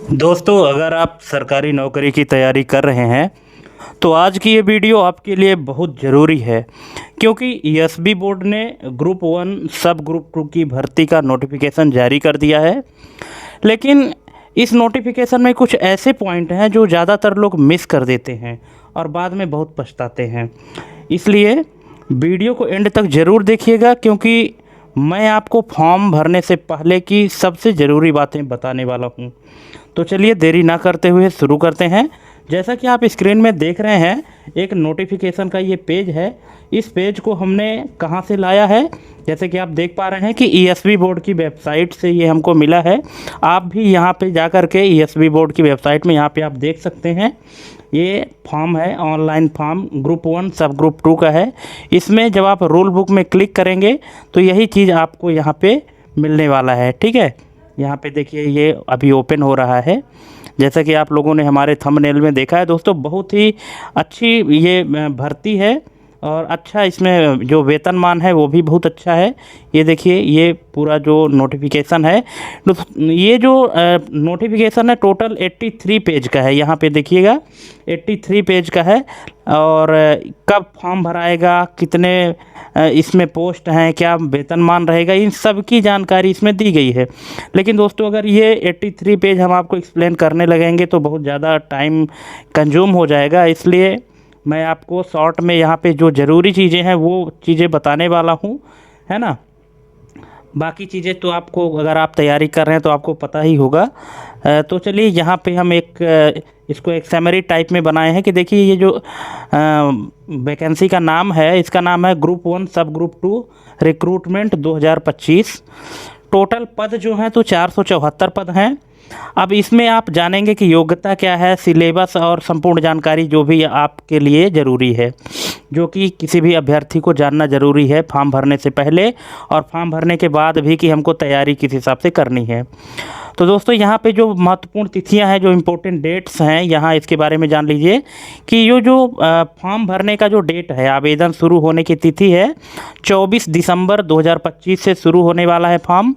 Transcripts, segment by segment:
दोस्तों, अगर आप सरकारी नौकरी की तैयारी कर रहे हैं तो आज की ये वीडियो आपके लिए बहुत ज़रूरी है, क्योंकि एसबी बोर्ड ने ग्रुप वन सब ग्रुप टू की भर्ती का नोटिफिकेशन जारी कर दिया है। लेकिन इस नोटिफिकेशन में कुछ ऐसे पॉइंट हैं जो ज़्यादातर लोग मिस कर देते हैं और बाद में बहुत पछताते हैं। इसलिए वीडियो को एंड तक ज़रूर देखिएगा, क्योंकि मैं आपको फॉर्म भरने से पहले की सबसे ज़रूरी बातें बताने वाला हूँ। तो चलिए देरी ना करते हुए शुरू करते हैं। जैसा कि आप स्क्रीन में देख रहे हैं, एक नोटिफिकेशन का ये पेज है। इस पेज को हमने कहाँ से लाया है? जैसे कि आप देख पा रहे हैं कि ईएसबी बोर्ड की वेबसाइट से ये हमको मिला है। आप भी यहाँ पे जा कर के ईएसबी बोर्ड की वेबसाइट में यहाँ पे आप देख सकते हैं। ये फॉर्म है, ऑनलाइन फॉर्म ग्रुप वन सब ग्रुप टू का है। इसमें जब आप रूल बुक में क्लिक करेंगे तो यही चीज़ आपको यहाँ पे मिलने वाला है। ठीक है, यहाँ पे देखिए ये अभी ओपन हो रहा है। जैसा कि आप लोगों ने हमारे थंबनेल में देखा है दोस्तों, बहुत ही अच्छी ये भर्ती है और अच्छा इसमें जो वेतनमान है वो भी बहुत अच्छा है। ये देखिए ये पूरा जो नोटिफिकेशन है, ये जो नोटिफिकेशन है टोटल 83 पेज का है। यहाँ पे देखिएगा 83 पेज का है। और कब फॉर्म भराएगा, कितने इसमें पोस्ट हैं, क्या वेतनमान रहेगा, इन सब की जानकारी इसमें दी गई है। लेकिन दोस्तों अगर ये 83 पेज हम आपको एक्सप्लेन करने लगेंगे तो बहुत ज़्यादा टाइम कंज्यूम हो जाएगा। इसलिए मैं आपको शॉर्ट में यहाँ पे जो ज़रूरी चीज़ें हैं वो चीज़ें बताने वाला हूँ, है ना। बाकी चीज़ें तो आपको, अगर आप तैयारी कर रहे हैं तो आपको पता ही होगा। तो चलिए यहाँ पे हम इसको एक समरी टाइप में बनाए हैं कि देखिए ये जो वैकेंसी का नाम है, इसका नाम है ग्रुप वन सब ग्रुप टू रिक्रूटमेंट 2025। टोटल पद जो हैं तो 474 पद हैं। अब इसमें आप जानेंगे कि योग्यता क्या है, सिलेबस और संपूर्ण जानकारी जो भी आपके लिए ज़रूरी है, जो कि किसी भी अभ्यर्थी को जानना ज़रूरी है फॉर्म भरने से पहले और फॉर्म भरने के बाद भी, कि हमको तैयारी किस हिसाब से करनी है। तो दोस्तों यहाँ पे जो महत्वपूर्ण तिथियां हैं, जो इम्पोर्टेंट डेट्स हैं, यहाँ इसके बारे में जान लीजिए कि ये जो फॉर्म भरने का जो डेट है, आवेदन शुरू होने की तिथि है 24 दिसंबर 2025 से शुरू होने वाला है फॉर्म।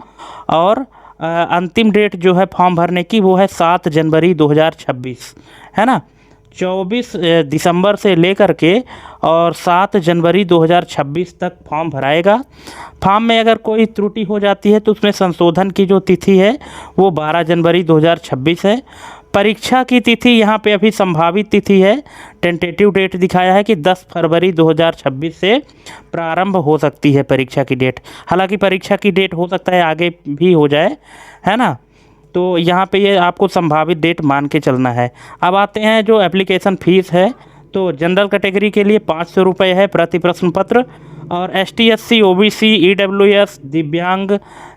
और अंतिम डेट जो है फॉर्म भरने की वो है 7 जनवरी 2026, है ना। 24 दिसंबर से लेकर के और 7 जनवरी 2026 तक फॉर्म भराएगा। फॉर्म में अगर कोई त्रुटि हो जाती है तो उसमें संशोधन की जो तिथि है वो 12 जनवरी 2026 है। परीक्षा की तिथि यहाँ पे अभी संभावित तिथि है, टेंटेटिव डेट दिखाया है कि 10 फरवरी 2026 से प्रारंभ हो सकती है परीक्षा की डेट। हालांकि परीक्षा की डेट हो सकता है आगे भी हो जाए, है ना। तो यहाँ पे ये आपको संभावित डेट मान के चलना है। अब आते हैं जो एप्लीकेशन फ़ीस है, तो जनरल कैटेगरी के लिए 500 रुपये है प्रति प्रश्न पत्र, और ST SC OBC EWS दिव्यांग,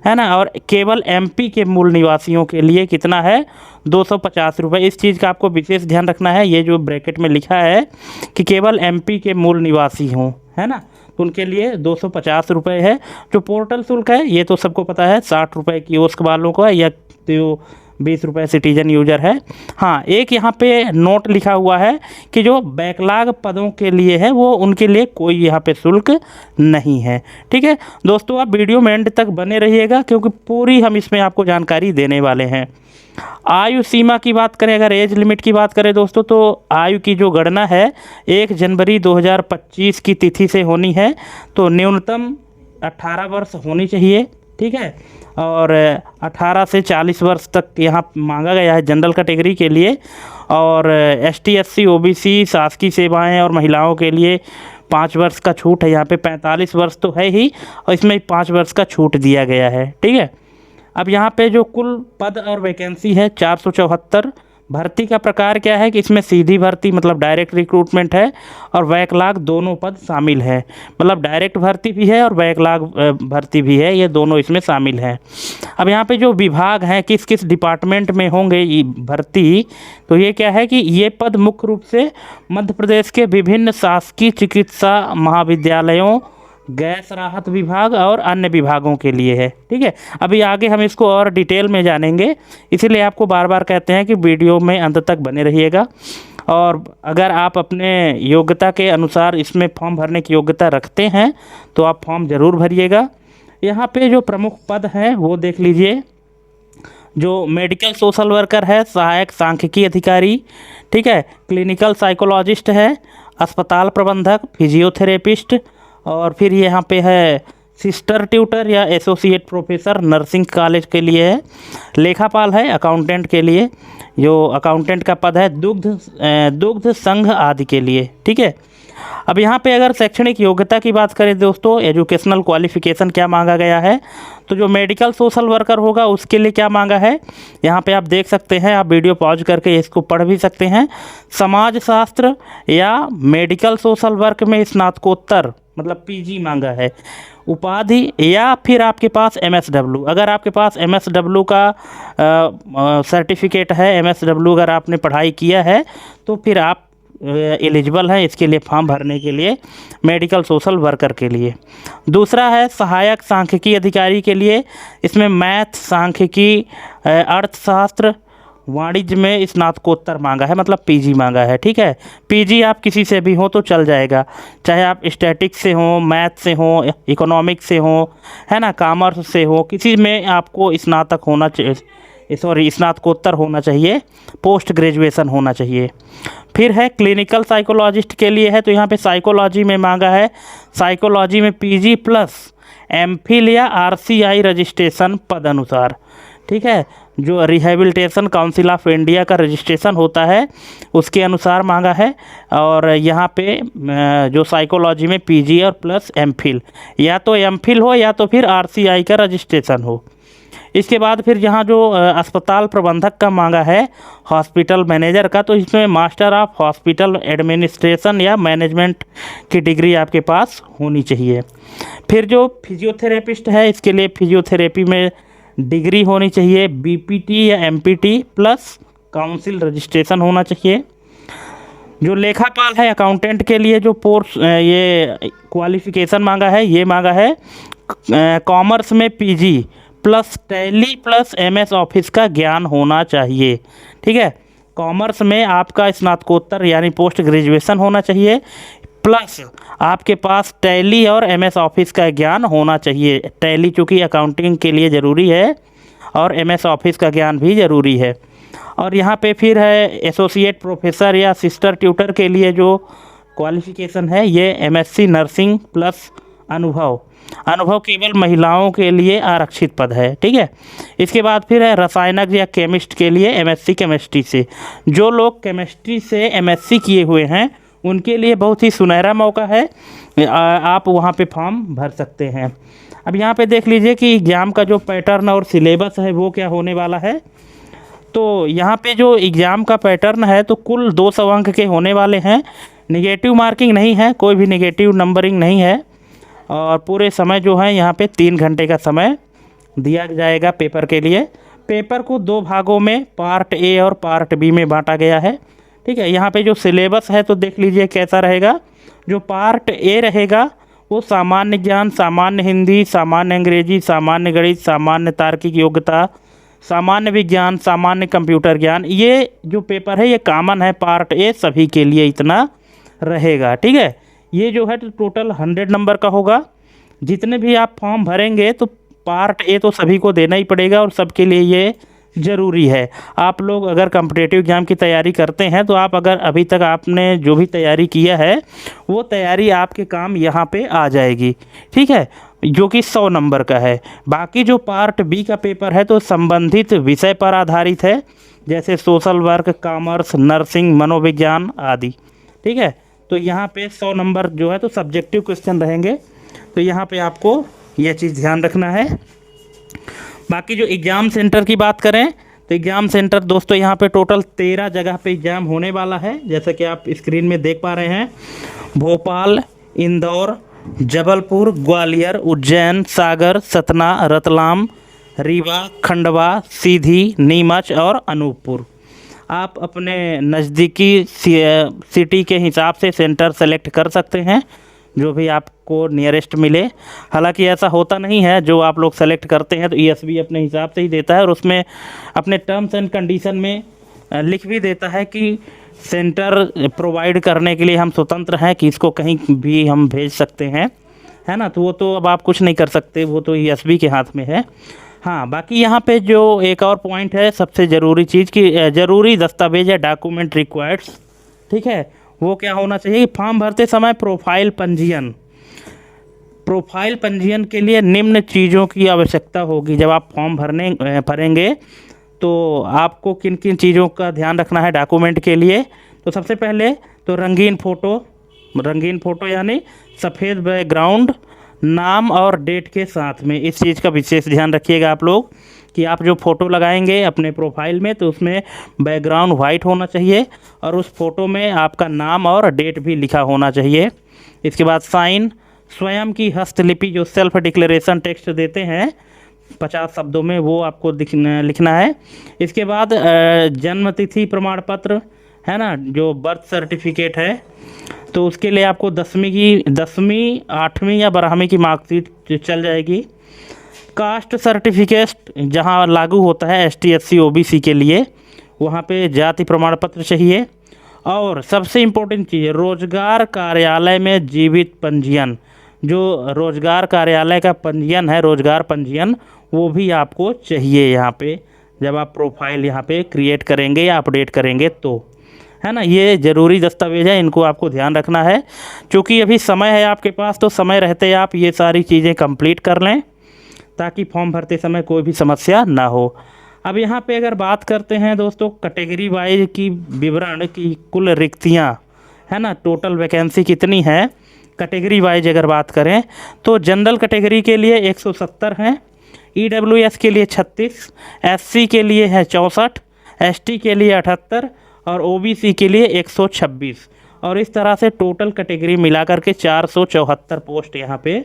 है ना, और केवल MP के मूल निवासियों के लिए कितना है, 250 रुपये। इस चीज़ का आपको विशेष ध्यान रखना है, ये जो ब्रैकेट में लिखा है कि केवल MP के मूल निवासी हों, है ना, तो उनके लिए 250 रुपये है। जो पोर्टल शुल्क है ये तो सबको पता है, 60 रुपये कियोस्क वालों का है, या तो 20 रुपये सिटीजन यूज़र है। हाँ, एक यहाँ पे नोट लिखा हुआ है कि जो बैकलॉग पदों के लिए है वो उनके लिए कोई यहाँ पे शुल्क नहीं है। ठीक है दोस्तों, आप वीडियो में एंड तक बने रहिएगा, क्योंकि पूरी हम इसमें आपको जानकारी देने वाले हैं। आयु सीमा की बात करें, अगर एज लिमिट की बात करें दोस्तों, तो आयु की जो गणना है 1 जनवरी 2025 की तिथि से होनी है। तो न्यूनतम 18 वर्ष होनी चाहिए। ठीक है, और 18 से 40 वर्ष तक यहाँ मांगा गया है जनरल कैटेगरी के लिए। और ST SC OBC शासकीय सेवाएं और महिलाओं के लिए 5 वर्ष का छूट है। यहाँ पे 45 वर्ष तो है ही, और इसमें 5 वर्ष का छूट दिया गया है। ठीक है, अब यहाँ पे जो कुल पद और वैकेंसी है 474। भर्ती का प्रकार क्या है कि इसमें सीधी भर्ती मतलब डायरेक्ट रिक्रूटमेंट है, और बैकलॉग दोनों पद शामिल है। मतलब डायरेक्ट भर्ती भी है और बैकलॉग भर्ती भी है, ये दोनों इसमें शामिल हैं। अब यहाँ पे जो विभाग हैं, किस किस डिपार्टमेंट में होंगे ये भर्ती, तो ये क्या है कि ये पद मुख्य रूप से मध्य प्रदेश के विभिन्न शासकीय चिकित्सा महाविद्यालयों, गैस राहत विभाग और अन्य विभागों के लिए है। ठीक है, अभी आगे हम इसको और डिटेल में जानेंगे, इसीलिए आपको बार बार कहते हैं कि वीडियो में अंत तक बने रहिएगा। और अगर आप अपने योग्यता के अनुसार इसमें फॉर्म भरने की योग्यता रखते हैं तो आप फॉर्म ज़रूर भरिएगा। यहाँ पे जो प्रमुख पद हैं वो देख लीजिए। जो मेडिकल सोशल वर्कर है, सहायक सांख्यिकी अधिकारी, ठीक है, क्लिनिकल साइकोलॉजिस्ट है, अस्पताल प्रबंधक, फिजियोथेरेपिस्ट, और फिर यहाँ पे है सिस्टर ट्यूटर या एसोसिएट प्रोफेसर नर्सिंग कॉलेज के लिए है, लेखापाल है अकाउंटेंट के लिए, जो अकाउंटेंट का पद है दुग्ध संघ आदि के लिए, ठीक है। अब यहाँ पे अगर शैक्षणिक योग्यता की बात करें दोस्तों, एजुकेशनल क्वालिफिकेशन क्या मांगा गया है, तो जो मेडिकल सोशल वर्कर होगा उसके लिए क्या मांगा है, यहाँ पे आप देख सकते हैं, आप वीडियो पॉज करके इसको पढ़ भी सकते हैं। समाज शास्त्र या मेडिकल सोशल वर्क में स्नातकोत्तर मतलब पीजी मांगा है, उपाधि, या फिर आपके पास एमएसडब्ल्यू, अगर आपके पास एमएसडब्ल्यू का सर्टिफिकेट है, एमएसडब्ल्यू अगर आपने पढ़ाई किया है तो फिर आप एलिजिबल हैं इसके लिए फॉर्म भरने के लिए, मेडिकल सोशल वर्कर के लिए। दूसरा है सहायक सांख्यिकी अधिकारी के लिए, इसमें मैथ, सांख्यिकी, अर्थशास्त्र, वाणिज्य में स्नातकोत्तर मांगा है, मतलब पीजी मांगा है, ठीक है। पीजी आप किसी से भी हो तो चल जाएगा, चाहे आप स्टैटिक्स से हो, मैथ से हो, इकोनॉमिक्स से हो, है ना, कॉमर्स से हो, किसी में आपको स्नातक होना चाहिए, स्नातकोत्तर होना चाहिए, पोस्ट ग्रेजुएशन होना चाहिए। फिर है क्लिनिकल साइकोलॉजिस्ट के लिए है, तो यहाँ पे साइकोलॉजी में मांगा है, साइकोलॉजी में पीजी प्लस एमफिल या आरसीआई रजिस्ट्रेशन पद अनुसार, ठीक है, जो रिहेबिलिटेशन काउंसिल ऑफ इंडिया का रजिस्ट्रेशन होता है उसके अनुसार मांगा है। और यहाँ पे जो साइकोलॉजी में पीजी और प्लस एमफिल, या तो एमफिल हो या तो फिर आरसीआई का रजिस्ट्रेशन हो। इसके बाद फिर यहाँ जो अस्पताल प्रबंधक का मांगा है, हॉस्पिटल मैनेजर का, तो इसमें मास्टर ऑफ हॉस्पिटल एडमिनिस्ट्रेशन या मैनेजमेंट की डिग्री आपके पास होनी चाहिए। फिर जो फिजियोथेरेपिस्ट है, इसके लिए फिजियोथेरेपी में डिग्री होनी चाहिए, बीपीटी या एमपीटी प्लस काउंसिल रजिस्ट्रेशन होना चाहिए। जो लेखापाल है अकाउंटेंट के लिए जो ये क्वालिफ़िकेशन मांगा है, ये मांगा है कॉमर्स में PG plus tally plus MS office का ज्ञान होना चाहिए, ठीक है। कॉमर्स में आपका स्नातकोत्तर यानी पोस्ट ग्रेजुएशन होना चाहिए, प्लस आपके पास टैली और एमएस ऑफिस का ज्ञान होना चाहिए। टैली चूँकि अकाउंटिंग के लिए ज़रूरी है और एमएस ऑफिस का ज्ञान भी ज़रूरी है। और यहाँ पे फिर है एसोसिएट प्रोफेसर या सिस्टर ट्यूटर के लिए जो क्वालिफ़िकेशन है, ये एमएससी नर्सिंग प्लस अनुभव केवल महिलाओं के लिए आरक्षित पद है, ठीक है। इसके बाद फिर है रसायनज्ञ या केमिस्ट के लिए एमएससी केमिस्ट्री से, जो लोग केमिस्ट्री से एमएससी किए हुए हैं उनके लिए बहुत ही सुनहरा मौका है, आप वहाँ पे फॉर्म भर सकते हैं। अब यहाँ पे देख लीजिए कि एग्ज़ाम का जो पैटर्न और सिलेबस है वो क्या होने वाला है। तो यहाँ पे जो एग्ज़ाम का पैटर्न है तो कुल 200 अंक के होने वाले हैं, नेगेटिव मार्किंग नहीं है, कोई भी नेगेटिव नंबरिंग नहीं है, और पूरे समय जो है यहाँ पे 3 घंटे का समय दिया जाएगा पेपर के लिए। पेपर को 2 भागों में पार्ट ए और पार्ट बी में बांटा गया है, ठीक है। यहाँ पे जो सिलेबस है तो देख लीजिए कैसा रहेगा। जो पार्ट ए रहेगा वो सामान्य ज्ञान, सामान्य हिंदी, सामान्य अंग्रेजी, सामान्य गणित, सामान्य तार्किक योग्यता, सामान्य विज्ञान, सामान्य कंप्यूटर ज्ञान, ये जो पेपर है ये कॉमन है, पार्ट ए सभी के लिए इतना रहेगा, ठीक है। ये जो है टोटल 100 नंबर का होगा। जितने भी आप फॉर्म भरेंगे तो पार्ट ए तो सभी को देना ही पड़ेगा और सबके लिए ये ज़रूरी है। आप लोग अगर कॉम्पिटिटिव एग्ज़ाम की तैयारी करते हैं तो आप अगर अभी तक आपने जो भी तैयारी किया है वो तैयारी आपके काम यहाँ पे आ जाएगी, ठीक है, जो कि 100 नंबर का है। बाकी जो पार्ट बी का पेपर है तो संबंधित विषय पर आधारित है, जैसे सोशल वर्क, कॉमर्स, नर्सिंग, मनोविज्ञान आदि, ठीक है। तो यहाँ पे 100 नंबर जो है तो सब्जेक्टिव क्वेश्चन रहेंगे, तो यहाँ पे आपको यह चीज़ ध्यान रखना है। बाकी जो एग्ज़ाम सेंटर की बात करें तो एग्ज़ाम सेंटर दोस्तों यहाँ पे टोटल 13 जगह पे एग्ज़ाम होने वाला है, जैसा कि आप स्क्रीन में देख पा रहे हैं। भोपाल, इंदौर, जबलपुर, ग्वालियर, उज्जैन, सागर, सतना, रतलाम, रीवा, खंडवा, सीधी, नीमच और अनूपपुर। आप अपने नज़दीकी सिटी के हिसाब से सेंटर सेलेक्ट कर सकते हैं, जो भी आपको नियरेस्ट मिले। हालांकि ऐसा होता नहीं है, जो आप लोग सेलेक्ट करते हैं तो ईएसबी अपने हिसाब से ही देता है और उसमें अपने टर्म्स एंड कंडीशन में लिख भी देता है कि सेंटर प्रोवाइड करने के लिए हम स्वतंत्र हैं कि इसको कहीं भी हम भेज सकते हैं, है ना। तो वो तो अब आप कुछ नहीं कर सकते, वो तो ईएसबी के हाथ में है। हाँ, बाकी यहाँ पे जो एक और पॉइंट है सबसे ज़रूरी चीज़ कि ज़रूरी दस्तावेज है, डॉक्यूमेंट रिक्वायर्ड्स, ठीक है, वो क्या होना चाहिए? फॉर्म भरते समय प्रोफाइल पंजीयन के लिए निम्न चीज़ों की आवश्यकता होगी। जब आप फॉर्म भरेंगे तो आपको किन किन चीज़ों का ध्यान रखना है डॉक्यूमेंट के लिए? तो सबसे पहले तो रंगीन फ़ोटो यानी सफ़ेद बैकग्राउंड, नाम और डेट के साथ में, इस चीज़ का विशेष ध्यान रखिएगा आप लोग कि आप जो फ़ोटो लगाएंगे अपने प्रोफाइल में तो उसमें बैकग्राउंड वाइट होना चाहिए और उस फ़ोटो में आपका नाम और डेट भी लिखा होना चाहिए। इसके बाद साइन, स्वयं की हस्तलिपि जो सेल्फ डिक्लेरेशन टेक्स्ट देते हैं 50 शब्दों में, वो आपको लिखना है। इसके बाद जन्मतिथि प्रमाण पत्र है ना, जो बर्थ सर्टिफिकेट है, तो उसके लिए आपको 10वीं 8वीं या 12वीं की मार्कशीट चल जाएगी। कास्ट सर्टिफिकेट जहां लागू होता है ST SC OBC के लिए, वहां पे जाति प्रमाण पत्र चाहिए। और सबसे इम्पोर्टेंट चीज़ है रोजगार कार्यालय में जीवित पंजीयन, जो रोजगार कार्यालय का पंजीयन है, रोजगार पंजीयन, वो भी आपको चाहिए यहाँ पे जब आप प्रोफाइल यहाँ पे क्रिएट करेंगे या अपडेट करेंगे तो, है ना। ये ज़रूरी दस्तावेज है, इनको आपको ध्यान रखना है। क्योंकि अभी समय है आपके पास, तो समय रहते आप ये सारी चीज़ें कंप्लीट कर लें ताकि फॉर्म भरते समय कोई भी समस्या ना हो। अब यहाँ पे अगर बात करते हैं दोस्तों कैटेगरी वाइज की विवरण की कुल रिक्तियाँ, है ना, टोटल वैकेंसी कितनी है कैटेगरी वाइज अगर बात करें तो जनरल कैटेगरी के लिए 170 हैं, EWS के लिए 36, SC के लिए है 64, ST के लिए 78 और OBC के लिए 126। और इस तरह से टोटल कैटेगरी मिलाकर के 474 पोस्ट यहाँ पे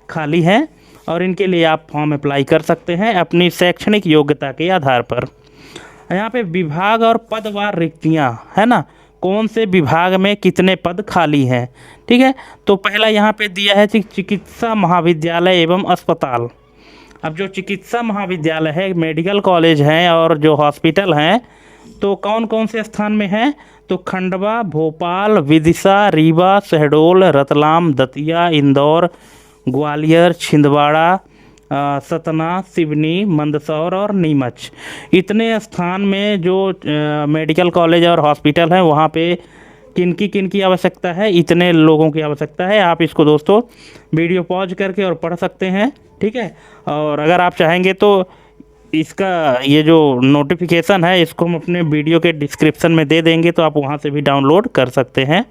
खाली हैं और इनके लिए आप फॉर्म अप्लाई कर सकते हैं अपनी शैक्षणिक योग्यता के आधार पर। यहाँ पे विभाग और पदवार रिक्तियाँ, है ना, कौन से विभाग में कितने पद खाली हैं, ठीक है। तो पहला यहाँ पे दिया है चिकित्सा महाविद्यालय एवं अस्पताल। अब जो चिकित्सा महाविद्यालय है, मेडिकल कॉलेज हैं और जो हॉस्पिटल हैं, तो कौन कौन से स्थान में हैं? तो खंडवा, भोपाल, विदिशा, रीवा, शहडोल, रतलाम, दतिया, इंदौर, ग्वालियर, छिंदवाड़ा, सतना, सिवनी, मंदसौर और नीमच, इतने स्थान में जो मेडिकल कॉलेज और हॉस्पिटल हैं वहाँ पे किन की आवश्यकता है, इतने लोगों की आवश्यकता है। आप इसको दोस्तों वीडियो पॉज करके और पढ़ सकते हैं, ठीक है। और अगर आप चाहेंगे तो इसका ये जो नोटिफिकेशन है इसको हम अपने वीडियो के डिस्क्रिप्शन में दे देंगे, तो आप वहाँ से भी डाउनलोड कर सकते हैं,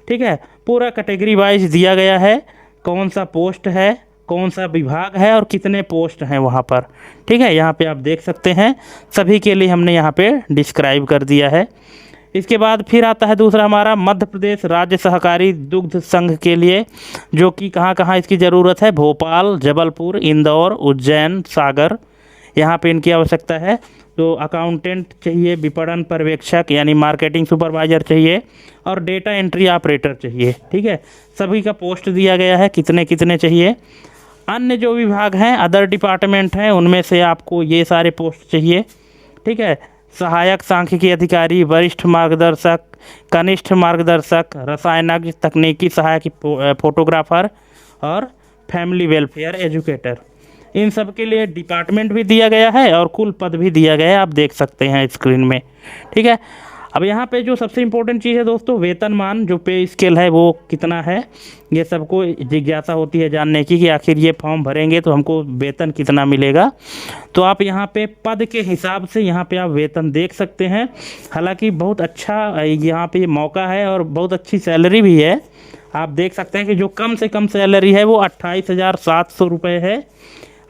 ठीक है। पूरा कैटेगरी वाइज दिया गया है, कौन सा पोस्ट है, कौन सा विभाग है और कितने पोस्ट हैं वहाँ पर, ठीक है। यहाँ पे आप देख सकते हैं, सभी के लिए हमने यहाँ पे डिस्क्राइब कर दिया है। इसके बाद फिर आता है दूसरा हमारा मध्य प्रदेश राज्य सहकारी दुग्ध संघ के लिए, जो कि कहाँ कहाँ इसकी ज़रूरत है, भोपाल, जबलपुर, इंदौर, उज्जैन, सागर, यहाँ पे इनकी आवश्यकता है। तो अकाउंटेंट चाहिए, विपणन पर्यवेक्षक यानी मार्केटिंग सुपरवाइज़र चाहिए और डेटा एंट्री ऑपरेटर चाहिए, ठीक है। सभी का पोस्ट दिया गया है, कितने कितने चाहिए। अन्य जो विभाग हैं, अदर डिपार्टमेंट हैं, उनमें से आपको ये सारे पोस्ट चाहिए, ठीक है। सहायक सांख्यिकी अधिकारी, वरिष्ठ मार्गदर्शक, कनिष्ठ मार्गदर्शक, रसायनज्ञ, तकनीकी सहायक, फोटोग्राफर और फैमिली वेलफेयर एजुकेटर, इन सब के लिए डिपार्टमेंट भी दिया गया है और कुल पद भी दिया गया है, आप देख सकते हैं स्क्रीन में, ठीक है। अब यहाँ पे जो सबसे इम्पोर्टेंट चीज़ है दोस्तों, वेतनमान जो पे स्केल है वो कितना है, ये सबको जिज्ञासा होती है जानने की कि आखिर ये फॉर्म भरेंगे तो हमको वेतन कितना मिलेगा। तो आप यहाँ पे पद के हिसाब से यहाँ पे आप वेतन देख सकते हैं। हालांकि बहुत अच्छा यहाँ पे मौका है और बहुत अच्छी सैलरी भी है। आप देख सकते हैं कि जो कम से कम सैलरी है वो 28,700 रुपये है,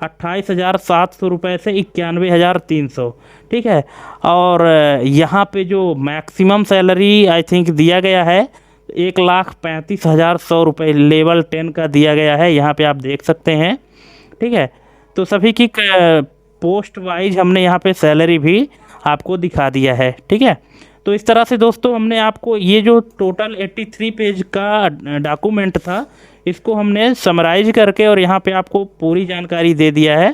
28,700 रुपये से 91,300, ठीक है। और यहाँ पे जो मैक्सिमम सैलरी आई थिंक दिया गया है 1,35,100 रुपये लेवल 10 का दिया गया है, यहाँ पे आप देख सकते हैं, ठीक है। तो सभी की पोस्ट वाइज हमने यहाँ पे सैलरी भी आपको दिखा दिया है, ठीक है। तो इस तरह से दोस्तों हमने आपको ये जो टोटल 83 पेज का डॉक्यूमेंट था इसको हमने समराइज करके और यहाँ पे आपको पूरी जानकारी दे दिया है।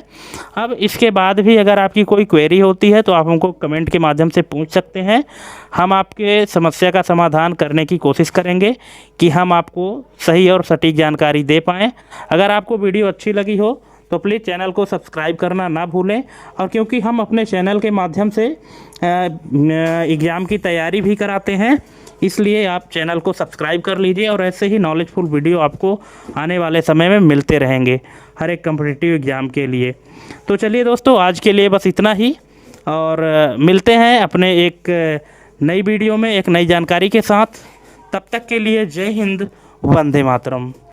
अब इसके बाद भी अगर आपकी कोई क्वेरी होती है तो आप हमको कमेंट के माध्यम से पूछ सकते हैं, हम आपके समस्या का समाधान करने की कोशिश करेंगे कि हम आपको सही और सटीक जानकारी दे पाएँ। अगर आपको वीडियो अच्छी लगी हो तो प्लीज़ चैनल को सब्सक्राइब करना ना भूलें। और क्योंकि हम अपने चैनल के माध्यम से एग्ज़ाम की तैयारी भी कराते हैं, इसलिए आप चैनल को सब्सक्राइब कर लीजिए और ऐसे ही नॉलेजफुल वीडियो आपको आने वाले समय में मिलते रहेंगे हर एक कॉम्पिटिटिव एग्ज़ाम के लिए। तो चलिए दोस्तों, आज के लिए बस इतना ही, और मिलते हैं अपने एक नई वीडियो में एक नई जानकारी के साथ। तब तक के लिए जय हिंद, वंदे मातरम।